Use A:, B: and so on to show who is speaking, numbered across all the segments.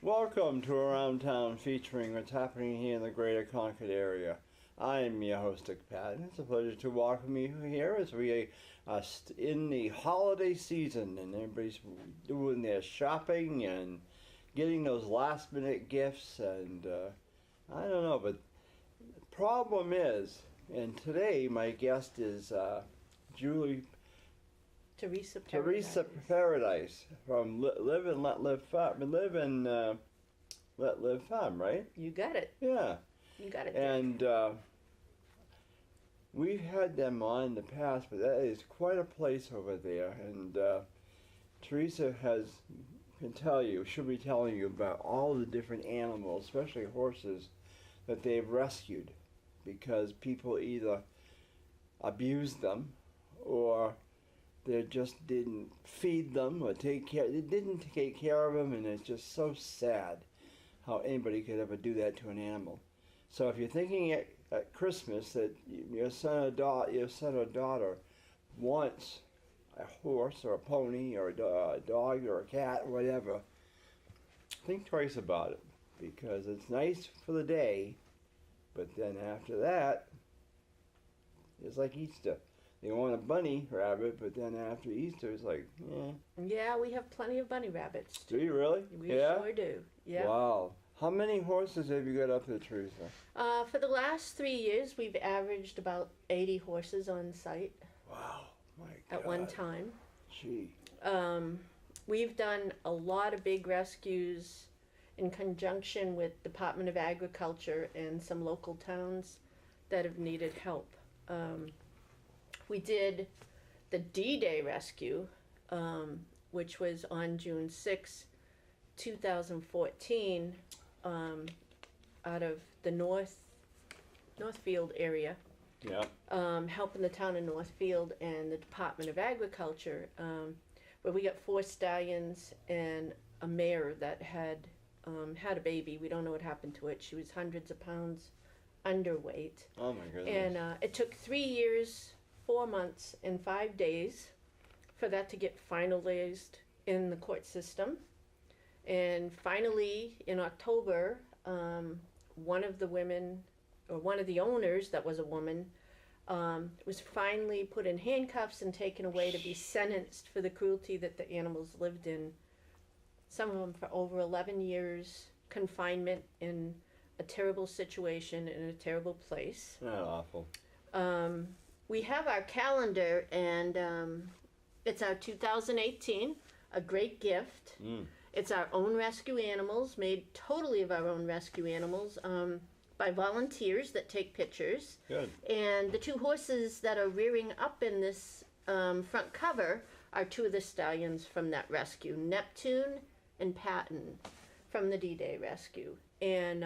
A: Welcome to Around Town, featuring what's happening here in the greater Concord area. I am your host, Patten. It's a pleasure to welcome you here as we are in the holiday season and everybody's doing their shopping and getting those last minute gifts, and I don't know, but the problem is, and today my guest is Teresa Paradis from Live and Let Live Farm. Live and Let Live Farm, right?
B: You got it.
A: Yeah.
B: You got it.
A: And we've had them on in the past, but that is quite a place over there. And Teresa should be telling you about all the different animals, especially horses, that they've rescued because people either abused them or they just didn't feed them or they didn't take care of them, and it's just so sad how anybody could ever do that to an animal. So if you're thinking at Christmas that your son or daughter wants a horse or a pony or a dog or a cat or whatever, think twice about it, because it's nice for the day, but then after that, it's like Easter. They want a bunny rabbit, but then after Easter, it's like, eh.
B: Yeah, we have plenty of bunny rabbits.
A: Do you really?
B: We sure do. Yeah.
A: Wow. How many horses have you got up there, Teresa?
B: For the last 3 years, we've averaged about 80 horses on site.
A: Wow. My God.
B: At one time.
A: Gee.
B: We've done a lot of big rescues in conjunction with Department of Agriculture and some local towns that have needed help. We did the D-Day rescue, which was on June 6, 2014, out of the Northfield area.
A: Yeah.
B: Helping the town of Northfield and the Department of Agriculture, where we got 4 stallions and a mare that had a baby. We don't know what happened to it. She was hundreds of pounds underweight.
A: Oh my goodness.
B: And it took 3 years, 4 months, and 5 days for that to get finalized in the court system. And finally, in October, one of the owners, that was a woman, was finally put in handcuffs and taken away to be sentenced for the cruelty that the animals lived in. Some of them for over 11 years confinement in a terrible situation in a terrible place.
A: Not awful.
B: We have our calendar, and it's our 2018, a great gift. It's our own rescue animals, made totally of our own rescue animals, by volunteers that take pictures.
A: Good.
B: And the 2 horses that are rearing up in this front cover are 2 of the stallions from that rescue, Neptune and Patten, from the D-Day rescue. And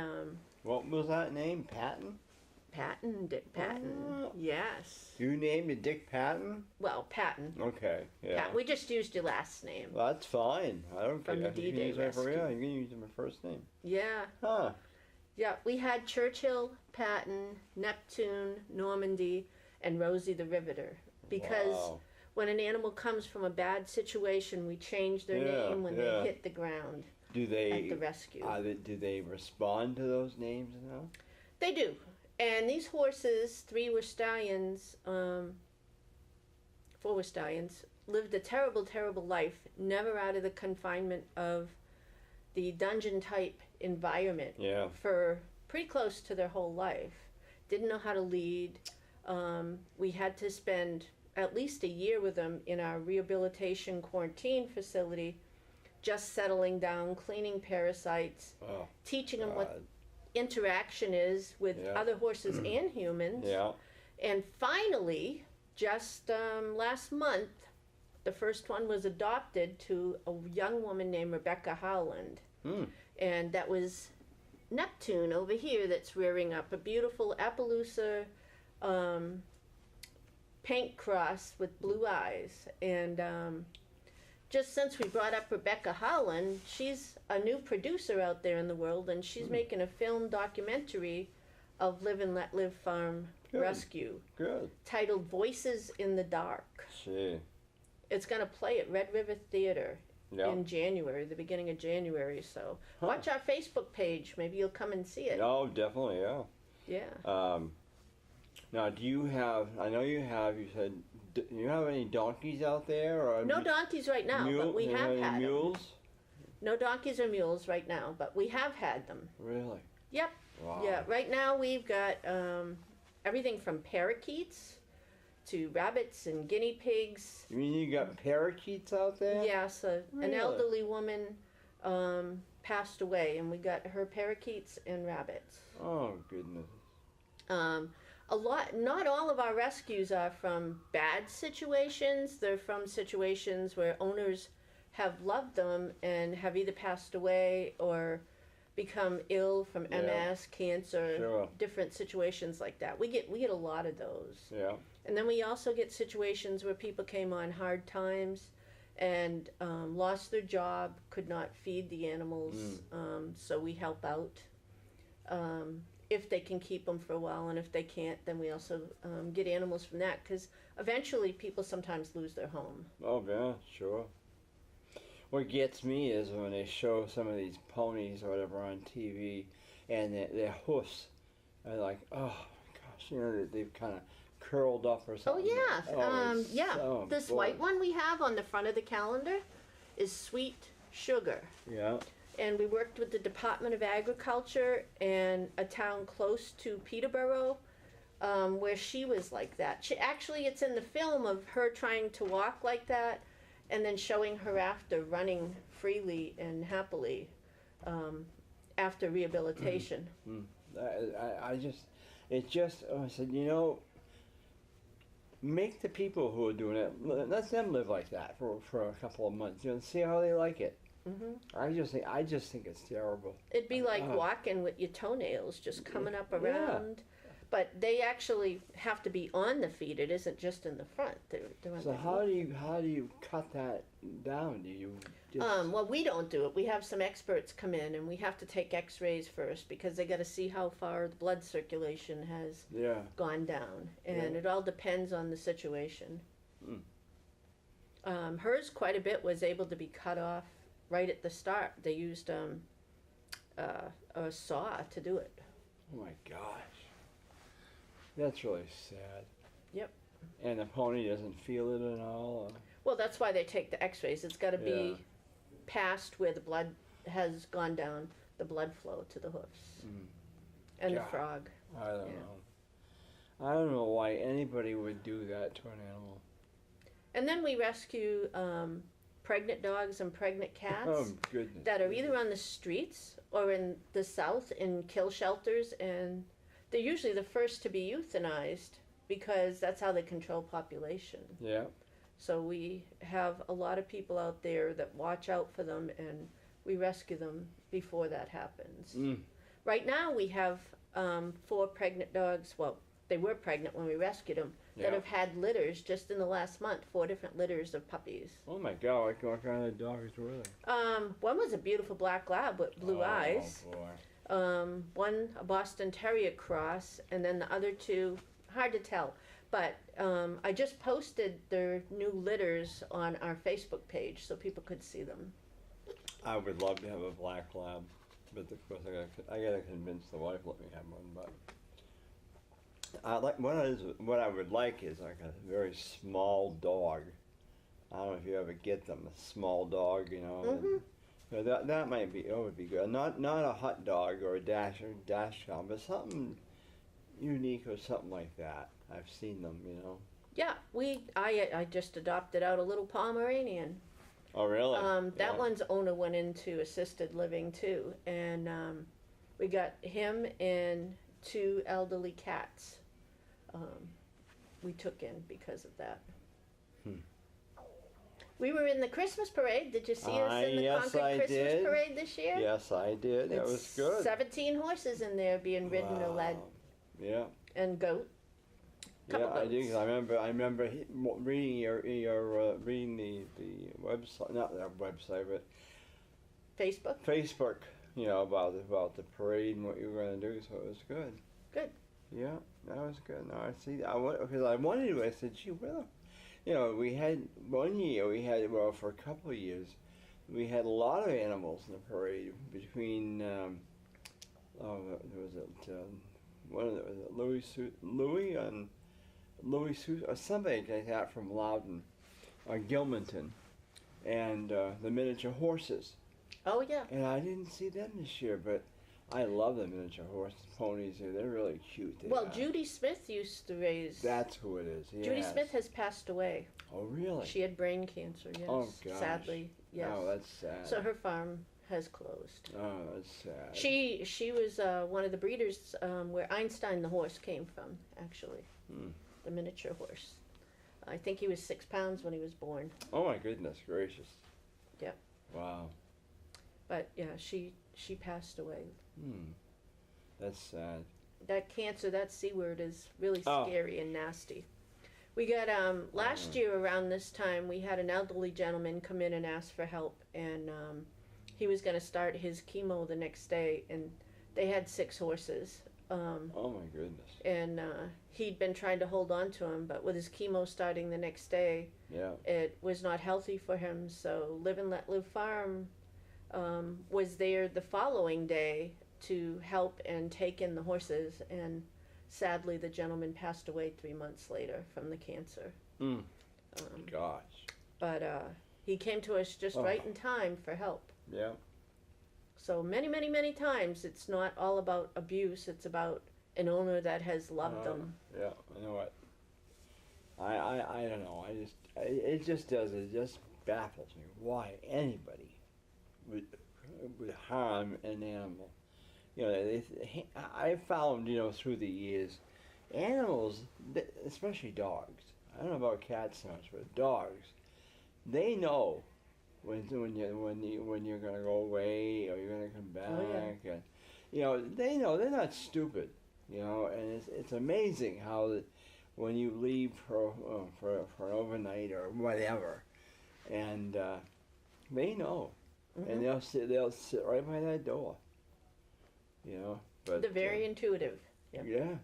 A: what was that name? Patten?
B: Patten, Dick Patten. Yes.
A: You named it Dick Patten?
B: Well, Patten.
A: Okay, yeah.
B: Patten. We just used your last name.
A: Well, that's fine. I don't care.
B: From the D-Day
A: you
B: rescue.
A: can use my first name.
B: Yeah.
A: Huh.
B: Yeah, we had Churchill, Patten, Neptune, Normandy, and Rosie the Riveter. Because when an animal comes from a bad situation, we change their name when they hit the ground at the rescue.
A: Do they respond to those names now?
B: They do. And these horses, 3 were stallions, 4 were stallions, lived a terrible, terrible life, never out of the confinement of the dungeon-type environment for pretty close to their whole life. Didn't know how to lead. We had to spend at least a year with them in our rehabilitation quarantine facility, just settling down, cleaning parasites, teaching them what interaction is with other horses and humans.
A: Yeah.
B: And finally, just last month, the first one was adopted to a young woman named Rebecca Howland. And that was Neptune over here that's rearing up, a beautiful Appaloosa paint cross with blue eyes. And just since we brought up Rebecca Howland, she's a new producer out there in the world, and she's making a film documentary of Live and Let Live Farm Rescue.
A: Good.
B: Titled Voices in the Dark.
A: See.
B: It's going to play at Red River Theater
A: Yeah.
B: in January, the beginning of January. So
A: Huh.
B: watch our Facebook page. Maybe you'll come and see it.
A: No, definitely, yeah.
B: Yeah.
A: Now, do you have? I know you have. You said, do you have any donkeys out there, or
B: No donkeys right now, but we
A: you
B: have
A: any
B: had 'em.
A: mules?
B: No donkeys or mules right now, but we have had them.
A: Really?
B: Yep.
A: Wow.
B: Yeah. Right now we've got everything from parakeets to rabbits and guinea pigs.
A: You mean you got parakeets out there?
B: Yes, an
A: Really?
B: elderly woman passed away, and we got her parakeets and rabbits.
A: Oh goodness.
B: Not all of our rescues are from bad situations. They're from situations where owners have loved them and have either passed away or become ill from
A: Yeah.
B: MS, cancer,
A: Sure.
B: different situations like that. We get a lot of those.
A: Yeah.
B: And then we also get situations where people came on hard times and lost their job, could not feed the animals, so we help out if they can keep them for a while, and if they can't, then we also get animals from that, because eventually people sometimes lose their home.
A: Oh yeah, sure. What gets me is when they show some of these ponies or whatever on TV, and their hoofs are like, oh my gosh, you know, they've kind of curled up or
B: Oh
A: something.
B: yeah,
A: it's
B: yeah.
A: so
B: This
A: boring.
B: white one we have on the front of the calendar is Sweet Sugar.
A: Yeah.
B: And we worked with the Department of Agriculture and a town close to Peterborough, where she was like that. It's in the film of her trying to walk like that, and then showing her after running freely and happily after rehabilitation.
A: I said, you know, make the people who are doing it, let them live like that for a couple of months, you know, and see how they like it. I just think it's terrible.
B: It'd be like walking with your toenails just coming up around. But they actually have to be on the feet. It isn't just in the front. They're on
A: So
B: the
A: how do you cut that down? Do you just
B: well, we don't do it. We have some experts come in, and we have to take X-rays first because they got to see how far the blood circulation has gone down, and it all depends on the situation. Hers quite a bit was able to be cut off right at the start. They used a saw to do it.
A: Oh my gosh, that's really sad.
B: Yep.
A: And the pony doesn't feel it at all.
B: Well, that's why they take the X-rays. It's got to be past where the blood has gone down, the blood flow to the hoofs and the frog.
A: I don't know. I don't know why anybody would do that to an animal.
B: And then we rescue pregnant dogs and pregnant cats
A: Oh goodness.
B: that are either on the streets or in the south in kill shelters, and they're usually the first to be euthanized because that's how they control population.
A: Yeah.
B: So we have a lot of people out there that watch out for them, and we rescue them before that happens. Right now we have 4 pregnant dogs. Well, they were pregnant when we rescued them. That have had litters just in the last month. 4 different litters of puppies.
A: Oh my God! What kind of dogs were they?
B: One was a beautiful black lab with blue eyes.
A: Oh boy.
B: One a Boston Terrier cross, and then the other 2, hard to tell. But I just posted their new litters on our Facebook page so people could see them.
A: I would love to have a black lab, but of course I gotta convince the wife to let me have one. But what I would like is like a very small dog. I don't know if you ever get them, a small dog, you know. And that might be would be good. Not a hot dog or a dash hound, but something unique or something like that. I've seen them, you know.
B: Yeah, I just adopted out a little Pomeranian.
A: Oh really?
B: That one's owner went into assisted living too, and we got him and 2 elderly cats. We took in because of that. We were in the Christmas parade. Did you see us in the Concord Christmas parade this year?
A: Yes, I did. That was good.
B: 17 horses in there being ridden or led.
A: Yeah.
B: And goat. Couple
A: I
B: goats.
A: do. 'Cause I remember reading your reading the website, not that website, but
B: Facebook.
A: Facebook. You know about the parade and what you were going to do. So it was good.
B: Good.
A: Yeah, that was good. No, I see. Because I wanted to. I said, gee, well, you know, we had 1 year. We had for a couple of years. we had a lot of animals in the parade between. There was one of the was it Louis or something like that from Loudon, or Gilmanton, and the miniature horses.
B: Oh yeah.
A: And I didn't see them this year, but I love the miniature horse ponies. They're really cute.
B: Well, Judy Smith used to raise.
A: That's who it is. Yes.
B: Judy Smith has passed away.
A: Oh, really?
B: She had brain cancer. Yes.
A: Oh, gosh.
B: Sadly, yes.
A: Oh, that's sad.
B: So her farm has closed.
A: Oh, that's sad.
B: She was one of the breeders where Einstein the horse came from, actually. The miniature horse. I think he was 6 pounds when he was born.
A: Oh my goodness gracious.
B: Yep.
A: Wow.
B: But yeah, she passed away.
A: That's sad.
B: That cancer, that C word, is really scary and nasty. We got last year around this time, we had an elderly gentleman come in and ask for help, and he was going to start his chemo the next day, and they had 6 horses.
A: Oh my goodness.
B: And he'd been trying to hold on to him, but with his chemo starting the next day, it was not healthy for him. So Live and Let Live Farm was there the following day to help and take in the horses, and sadly the gentleman passed away 3 months later from the cancer.
A: Gosh.
B: But he came to us just right in time for help.
A: Yeah.
B: So many times it's not all about abuse, it's about an owner that has loved them.
A: Yeah, I know what. I don't know. It just baffles me why anybody would harm an animal. You know, I found, through the years, animals, especially dogs. I don't know about cats so much, but dogs, they know when you're gonna go away or you're gonna come back, and they know they're not stupid. And it's amazing how when you leave for an overnight or whatever, and they know, and they'll sit right by that door. But
B: they're very intuitive. Yep.
A: Yes.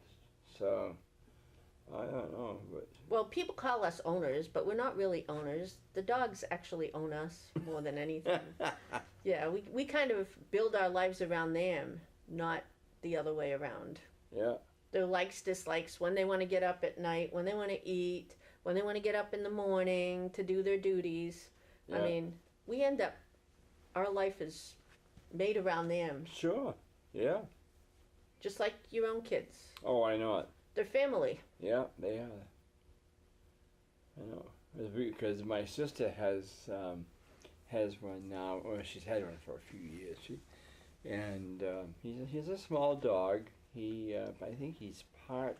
A: So I don't know, but
B: well, people call us owners, but we're not really owners. The dogs actually own us more than anything. Yeah, we kind of build our lives around them, not the other way around.
A: Yeah.
B: Their likes, dislikes, when they want to get up at night, when they want to eat, when they want to get up in the morning to do their duties. Yeah. I mean, we end up, our life is made around them.
A: Sure. Yeah.
B: Just like your own kids.
A: Oh, I know it.
B: They're family.
A: Yeah, they are. I know. Because my sister has one now. Well, she's had one for a few years. He's a small dog. I think he's part.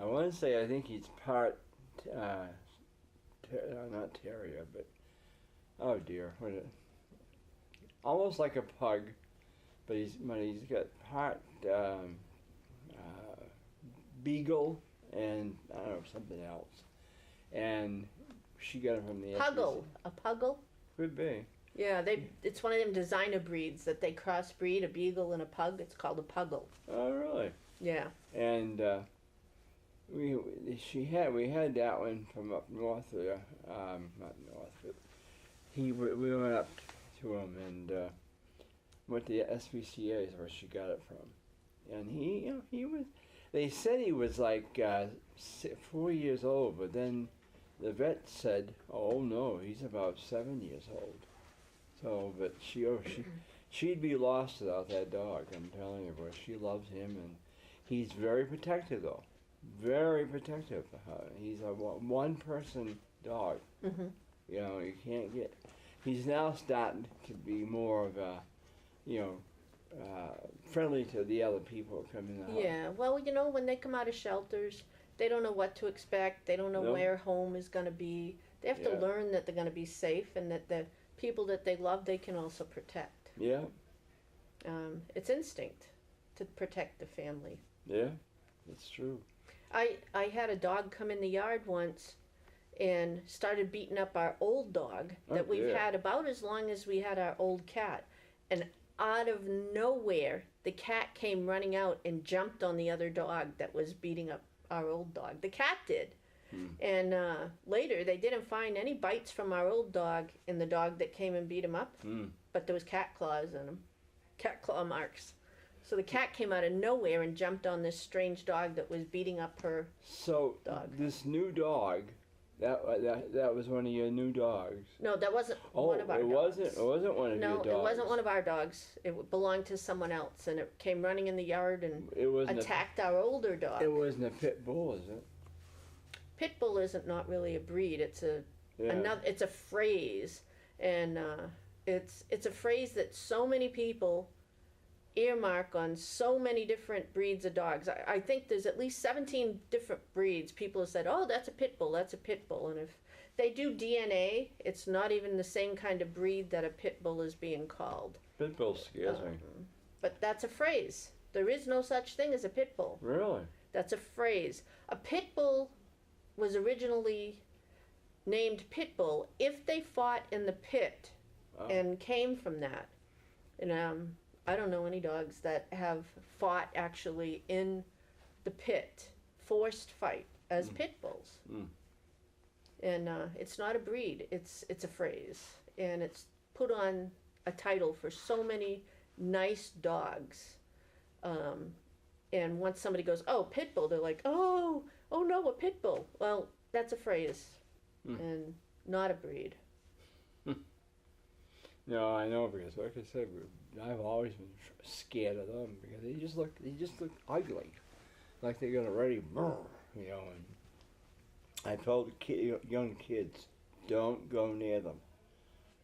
A: I want to say I think he's part. Not terrier, but oh dear, almost like a pug, but he's got part beagle and I don't know something else, and she got it from the
B: Puggle. A puggle.
A: Could be. Yeah,
B: it's one of them designer breeds that they crossbreed, a beagle and a pug. It's called a puggle.
A: Oh really?
B: Yeah.
A: And we had that one from up north there, not north, but we went up to him and went to the SPCA is where she got it from, and he was. They said he was like 4 years old, but then the vet said, "Oh no, he's about 7 years old." So, but she'd be lost without that dog. I'm telling you, boy, she loves him, and he's very protective though. Very protective. He's a one-person dog. Mm-hmm. You can't get. He's now starting to be more of a, friendly to the other who come in the house.
B: Yeah. Well, when they come out of shelters, they don't know what to expect. They don't know where home is going to be. They have to learn that they're going to be safe and that the people that they love, they can also protect.
A: Yeah.
B: It's instinct to protect the family.
A: Yeah, it's true.
B: I had a dog come in the yard once and started beating up our old dog that we've had about as long as we had our old cat. And out of nowhere, the cat came running out and jumped on the other dog that was beating up our old dog. The cat did. And later, they didn't find any bites from our old dog in the dog that came and beat him up, but there was cat claws in him, cat claw marks. So the cat came out of nowhere and jumped on this strange dog that was beating up her dog.
A: This new dog, that was one of your new dogs.
B: No, that wasn't one of our dogs.
A: It wasn't one of your dogs.
B: No, it wasn't one of our dogs. It belonged to someone else, and it came running in the yard and attacked our older dog.
A: It wasn't a pit bull, is it?
B: Pit bull isn't not really a breed. It's it's a phrase, and it's a phrase that so many people earmark on so many different breeds of dogs. I think there's at least 17 different breeds. People have said, oh, that's a pit bull, that's a pit bull. And if they do DNA, it's not even the same kind of breed that a pit bull is being called.
A: Pit bull scares me.
B: But that's a phrase. There is no such thing as a pit bull.
A: Really? That's
B: a phrase. A pit bull was originally named pit bull if they fought in the pit and came from that. And I don't know any dogs that have fought actually in the pit, forced fight, as pit bulls. And it's not a breed, it's a phrase. And it's put on a title for so many nice dogs. And once somebody goes, oh, pit bull, they're like, oh no, a pit bull. Well, that's a phrase and not a breed.
A: No, I know, because like I said, I've always been scared of them because they just look ugly, like they're gonna ready, you know. And I told young kids, don't go near them,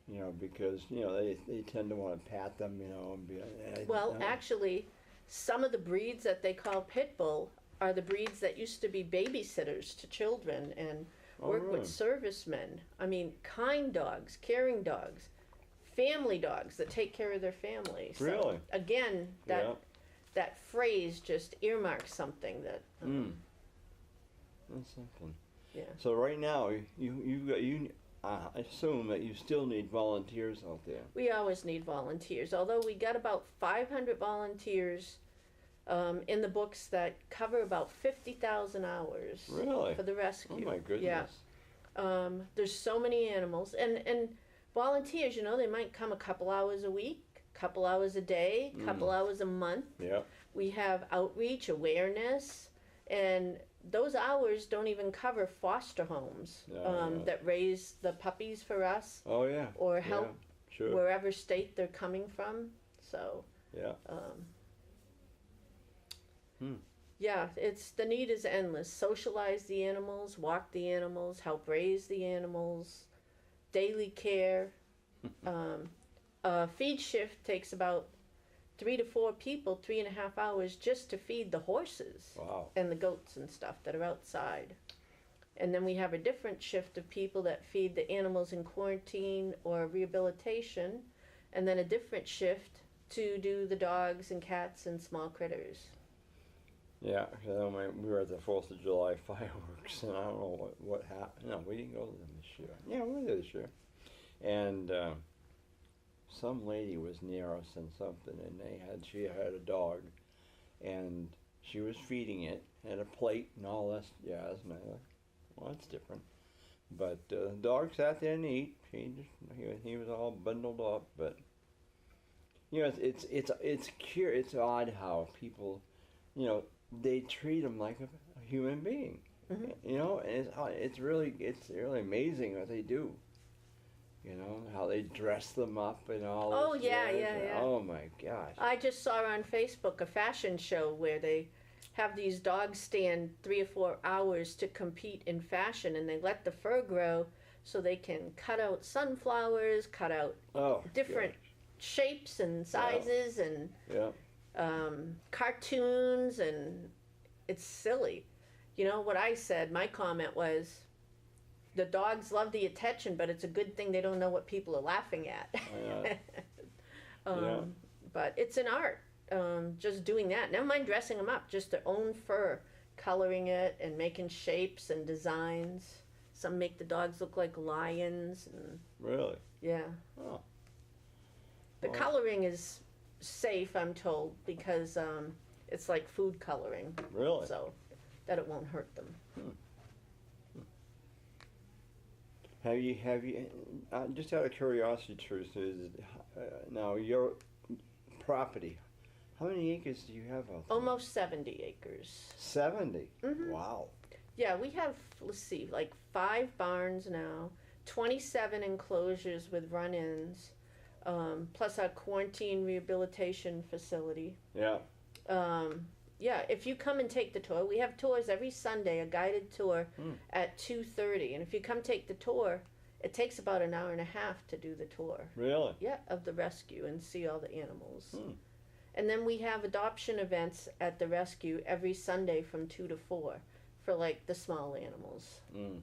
A: you know, because you know they tend to want to pat them, you know. And
B: actually, some of the breeds that they call pit bull are the breeds that used to be babysitters to children and work with servicemen. I mean, kind dogs, caring dogs. Family dogs that take care of their family. So,
A: really?
B: Again, that phrase just earmarks something that.
A: That's something.
B: Yeah.
A: So right now, I assume that you still need volunteers out there.
B: We always need volunteers. Although we got about 500 volunteers in the books that cover about 50,000 hours.
A: Really?
B: For the rescue.
A: Oh my goodness.
B: Yeah. There's so many animals and volunteers, you know, they might come a couple hours a week, couple hours a day, couple hours a month.
A: Yeah.
B: We have outreach, awareness, and those hours don't even cover foster homes that raise the puppies for us.
A: Oh yeah.
B: Or help wherever state they're coming from. So.
A: Yeah.
B: Yeah, the need is endless. Socialize the animals, walk the animals, help raise the animals. Daily care. A feed shift takes about 3 to 4 people, 3.5 hours just to feed the horses.
A: Wow.
B: And the goats and stuff that are outside. And then we have a different shift of people that feed the animals in quarantine or rehabilitation, and then a different shift to do the dogs and cats and small critters.
A: Yeah, we were at the 4th of July fireworks, and I don't know what happened. No, we didn't go to them this year. Yeah, we were there this year. And some lady was near us and something, and she had a dog, and she was feeding it, had a plate and all that jazz, and I thought, well, that's different. But the dog sat there and ate. He was all bundled up, but you know, it's odd how people, you know, they treat him like a human being, you know, and it's really amazing what they do. You know, how they dress them up and all.
B: Oh, yeah.
A: Oh my gosh!
B: I just saw on Facebook a fashion show where they have these dogs stand 3 or 4 hours to compete in fashion, and they let the fur grow so they can cut out sunflowers, cut out different shapes and sizes and cartoons, and it's silly. You know what I said? My comment was, the dogs love the attention, but it's a good thing they don't know what people are laughing at. But it's an art, just doing that. Never mind dressing them up, just their own fur, coloring it and making shapes and designs. Some make the dogs look like lions. And,
A: really?
B: Yeah.
A: Oh.
B: The coloring is safe, I'm told, because it's like food coloring.
A: Really?
B: So that it won't hurt them.
A: Have you, just out of curiosity, Teresa, now your property, how many acres do you have out there?
B: Almost 70 acres.
A: 70?
B: Mhm.
A: Wow.
B: Yeah, we have, let's see, like 5 barns now, 27 enclosures with run-ins, plus our quarantine rehabilitation facility.
A: Yeah.
B: Yeah, if you come and take the tour, we have tours every Sunday, a guided tour at 2:30. And if you come take the tour, it takes about an hour and a half to do the tour.
A: Really?
B: Yeah, of the rescue and see all the animals.
A: Hmm.
B: And then we have adoption events at the rescue every Sunday from 2 to 4 for like the small animals.
A: Mm.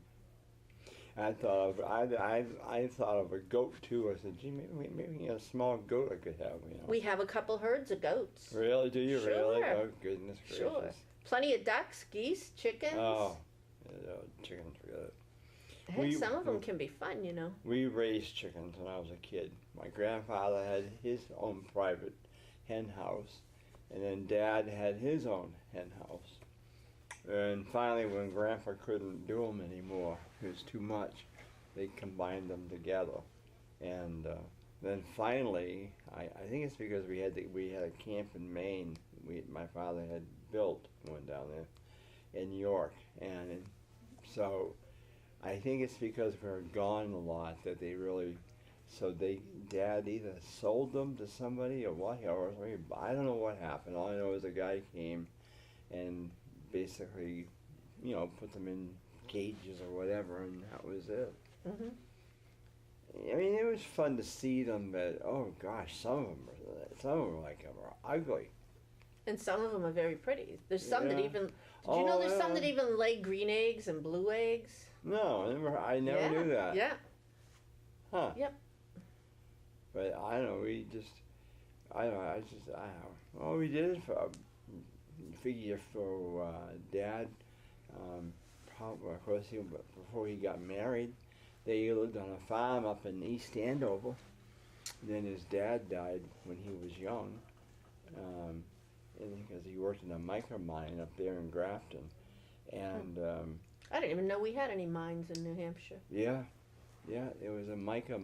A: I thought of a goat too. I said, gee, maybe a small goat I could have. You know.
B: We have a couple herds of goats.
A: Really? Do you really?
B: Sure.
A: Oh goodness gracious.
B: Sure. Plenty of ducks, geese, chickens.
A: Oh, chickens are good.
B: Hey, some of them can be fun, you know.
A: We raised chickens when I was a kid. My grandfather had his own private hen house, and then Dad had his own hen house. And finally, when Grandpa couldn't do them anymore, it was too much, they combined them together. And then finally, I think it's because we had a camp in Maine. My father had built one down there in York, and so I think it's because we were gone a lot that they really. So Dad either sold them to somebody or what, or I don't know what happened. All I know is a guy came and basically, you know, put them in cages or whatever, and that was it.
B: Mm-hmm.
A: I mean, it was fun to see them, but oh gosh, some of them are ugly.
B: And some of them are very pretty. There's some that even. Did you
A: Oh,
B: know there's
A: yeah.
B: some that even lay green eggs and blue eggs?
A: No, I never knew that.
B: Yeah.
A: Huh.
B: Yep.
A: But I don't know. I don't know. Well, we did it for figure for Dad. Probably, of course, before he got married, they lived on a farm up in East Andover. Then his dad died when he was young, because he worked in a mica mine up there in Grafton. And
B: I didn't even know we had any mines in New Hampshire.
A: yeah, it was a mica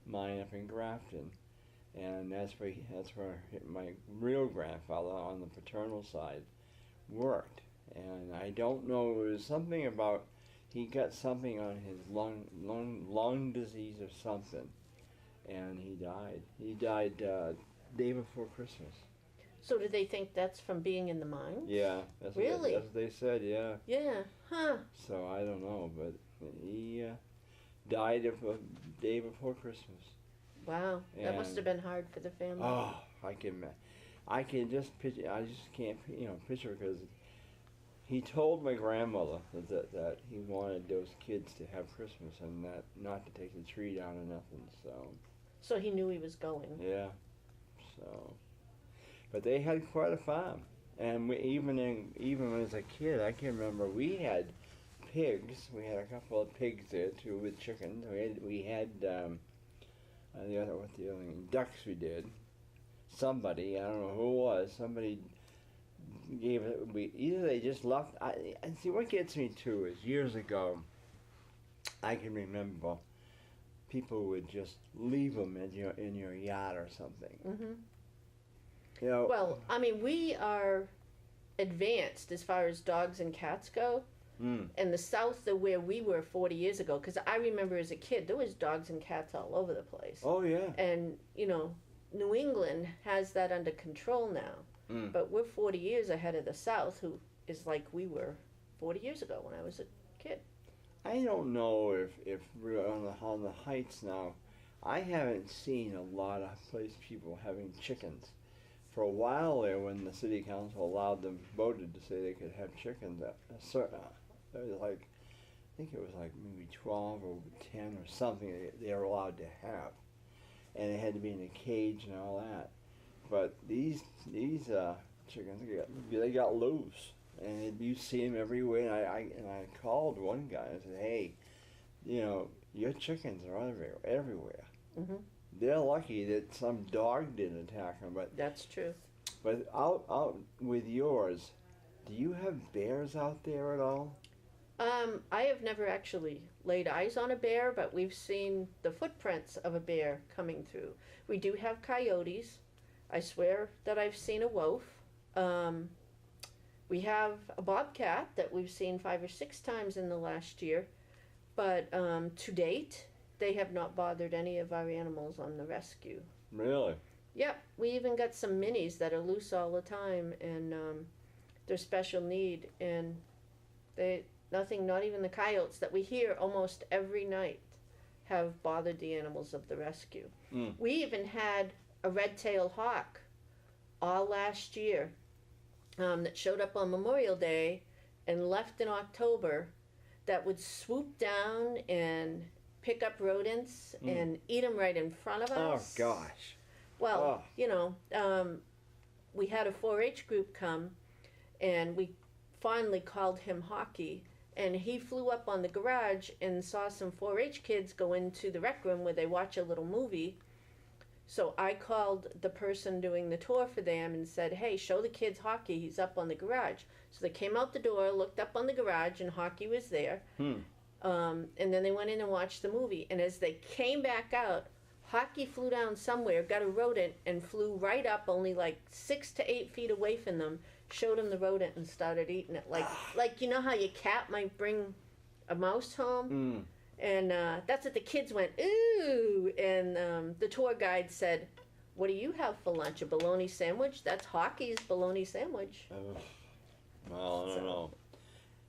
A: mine up in Grafton, and that's where my real grandfather on the paternal side worked. And I don't know, it was something about he got something on his lung disease or something, and he died. He died day before Christmas.
B: So do they think that's from being in the mines?
A: Yeah, that's what they said. Yeah.
B: Yeah. Huh.
A: So I don't know, but he died of a day before Christmas.
B: Wow, that must have been hard for the family.
A: Oh, I can just picture. I just can't, picture, because he told my grandmother that he wanted those kids to have Christmas and not to take the tree down or nothing.
B: So he knew he was going.
A: Yeah. So, but they had quite a farm, and even as a kid, I can remember we had pigs. We had a couple of pigs there too, with chickens. We had ducks. We did. Somebody, I don't know who it was. Somebody gave it. Either they just left. And see, what gets me too is years ago, I can remember people would just leave them in your yard or something.
B: Mm-hmm.
A: You know.
B: Well, I mean, we are advanced as far as dogs and cats go. In the South, where we were 40 years ago, because I remember as a kid, there was dogs and cats all over the place.
A: Oh yeah.
B: And New England has that under control now. But we're 40 years ahead of the South, who is like we were 40 years ago when I was a kid.
A: I don't know if on the heights now, I haven't seen a lot of people having chickens. For a while there, when the city council allowed them, voted to say they could have chickens, it was like, I think it was like maybe 12 or 10 or something they were allowed to have, and they had to be in a cage and all that. But these chickens, they got loose, and you see them everywhere. And I called one guy and said, "Hey, your chickens are everywhere.
B: Mm-hmm.
A: They're lucky that some dog didn't attack them." But
B: that's true.
A: But out with yours, do you have bears out there at all?
B: I have never actually laid eyes on a bear, but we've seen the footprints of a bear coming through. We do have coyotes. I swear that I've seen a wolf. We have a bobcat that we've seen 5 or 6 times in the last year, but to date, they have not bothered any of our animals on the rescue.
A: Really?
B: Yep, we even got some minis that are loose all the time, and they're special need, and nothing, not even the coyotes that we hear almost every night, have bothered the animals of the rescue. We even had a red-tailed hawk all last year that showed up on Memorial Day and left in October that would swoop down and pick up rodents and eat them right in front of us.
A: Oh, gosh.
B: Well, you know, we had a 4-H group come, and we fondly called him Hockey, and he flew up on the garage and saw some 4-H kids go into the rec room where they watch a little movie. So I called the person doing the tour for them and said, hey, show the kids Hockey, he's up on the garage. So they came out the door, looked up on the garage, and Hockey was there. And then they went in and watched the movie. And as they came back out, Hockey flew down somewhere, got a rodent, and flew right up only like 6 to 8 feet away from them, showed him the rodent, and started eating it. Like you know how your cat might bring a mouse home? And that's what the kids went, ooh. And the tour guide said, what do you have for lunch, a bologna sandwich? That's Hockey's bologna sandwich.
A: Well, I don't know.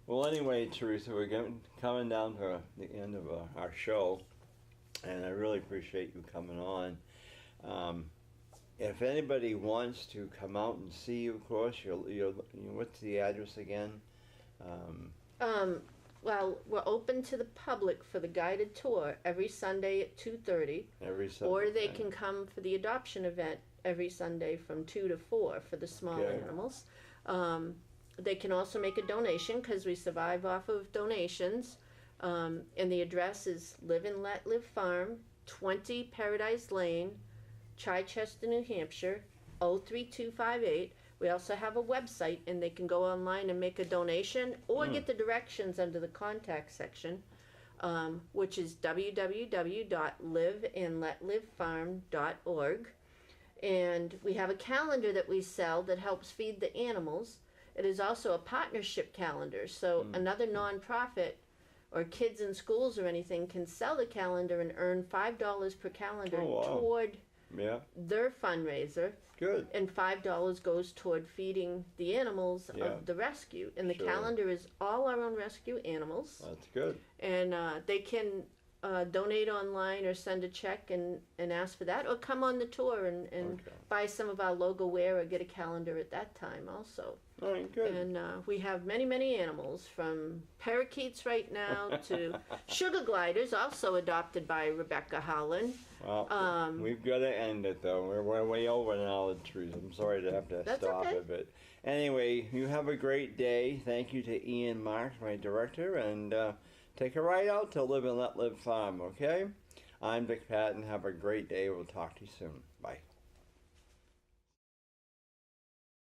A: Well, anyway, Teresa, we're coming down to the end of our show, and I really appreciate you coming on. If anybody wants to come out and see you, of course, what's the address again?
B: Well, we're open to the public for the guided tour every Sunday at 2:30.
A: Every Sunday.
B: Or they can come for the adoption event every Sunday from 2 to 4 for the small animals. They can also make a donation because we survive off of donations. And the address is Live and Let Live Farm, 20 Paradise Lane, Chichester, New Hampshire, 03258. We also have a website, and they can go online and make a donation or get the directions under the contact section, which is www.liveandletlivfarm.org. And we have a calendar that we sell that helps feed the animals. It is also a partnership calendar, so another nonprofit or kids in schools or anything can sell the calendar and earn $5 per calendar toward their fundraiser.
A: Good.
B: And $5 goes toward feeding the animals of the rescue. And the calendar is all our own rescue animals.
A: That's good.
B: And they can donate online or send a check and ask for that, or come on the tour and buy some of our logo wear or get a calendar at that time also.
A: All right, good.
B: And we have many, many animals, from parakeets right now to sugar gliders, also adopted by Rebecca Howland.
A: Well, we've got to end it, though. We're way over now, Teresa. I'm sorry to have to stop it. But anyway, you have a great day. Thank you to Ian Marx, my director, and take a ride out to Live and Let Live Farm, okay? I'm Dick Patten. Have a great day. We'll talk to you soon. Bye.